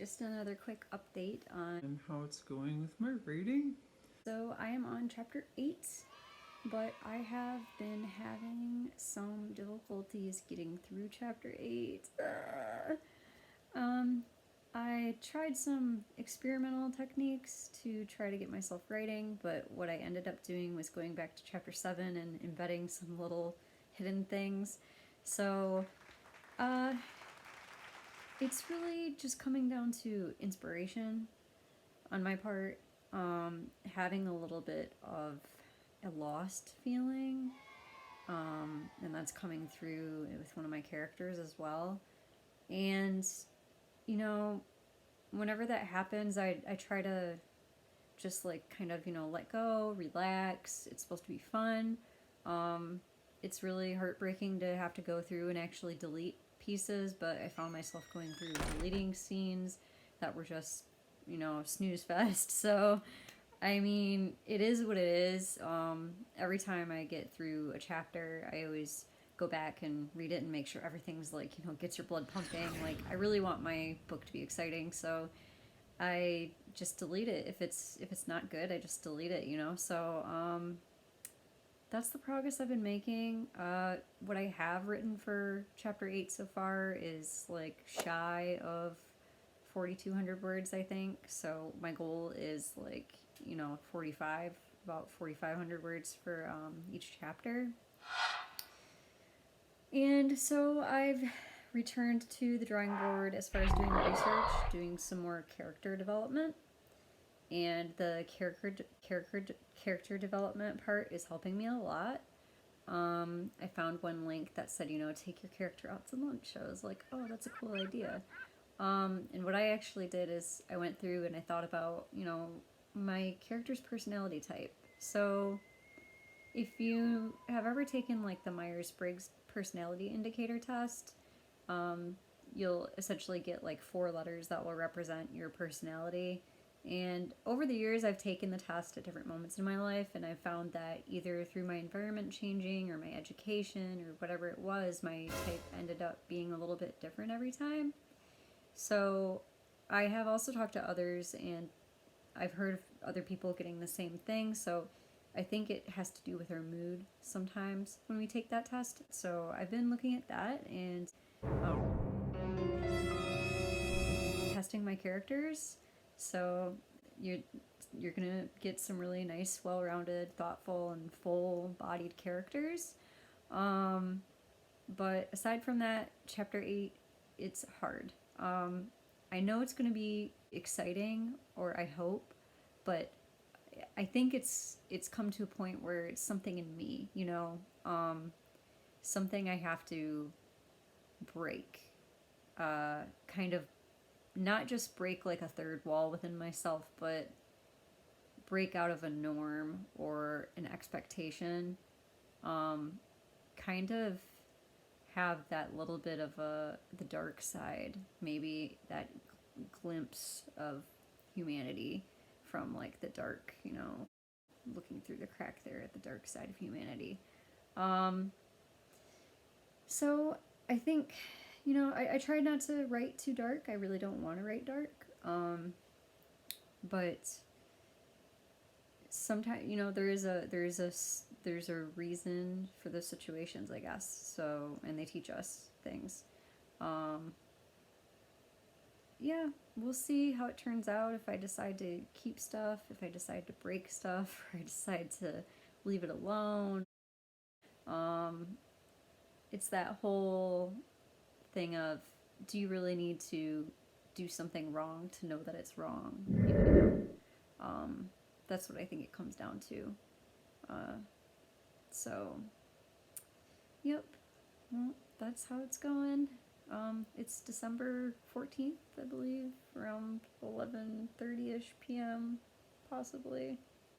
just another quick update on and how it's going with my reading. So I am on chapter 8, but I have been having some difficulties getting through chapter 8. I tried some experimental techniques to try to get myself writing, but what I ended up doing was going back to chapter 7 and embedding some little hidden things. So, it's really just coming down to inspiration on my part, having a little bit of a lost feeling, and that's coming through with one of my characters as well. And, you know, whenever that happens, I try to just like kind of, let go, relax. It's supposed to be fun. It's really heartbreaking to have to go through and actually delete pieces, but I found myself going through deleting scenes that were just, snooze fest. So, I mean, it is what it is. Every time I get through a chapter, I always go back and read it and make sure everything's like, gets your blood pumping. Like, I really want my book to be exciting, so I just delete it. If it's not good, I just delete it, So, that's the progress I've been making. What I have written for chapter 8 so far is like shy of 4,200 words, I think. So my goal is like, 45, about 4,500 words for each chapter. And so I've returned to the drawing board as far as doing research, doing some more character development. And the character development part is helping me a lot. I found one link that said, take your character out to lunch. I was like, oh, that's a cool idea. And what I actually did is I went through and I thought about, my character's personality type. So if you have ever taken like the Myers-Briggs personality indicator test, you'll essentially get like 4 letters that will represent your personality. And over the years, I've taken the test at different moments in my life, and I've found that either through my environment changing or my education or whatever it was, my type ended up being a little bit different every time. So I have also talked to others, and I've heard of other people getting the same thing. So I think it has to do with our mood sometimes when we take that test. So I've been looking at that and testing my characters. So you're gonna get some really nice, well-rounded, thoughtful, and full-bodied characters. Um, but aside from that, chapter 8, it's hard. I know it's gonna be exciting, or I hope, but I think it's come to a point where it's something in me, something I have to break. Kind of not just break like a third wall within myself, but break out of a norm or an expectation. Kind of have that little bit of the dark side, maybe that glimpse of humanity from like the dark, looking through the crack there at the dark side of humanity. Um, so I think, I try not to write too dark. I really don't want to write dark. But sometimes, there's a reason for the situations, I guess. So, and they teach us things. Um, yeah, we'll see how it turns out. If I decide to keep stuff, if I decide to break stuff, or I decide to leave it alone. Um, it's that whole thing of, do you really need to do something wrong to know that it's wrong? That's what I think it comes down to. Uh, so, yep. Well, that's how it's going. It's December 14th, I believe, around 11:30ish p.m., possibly.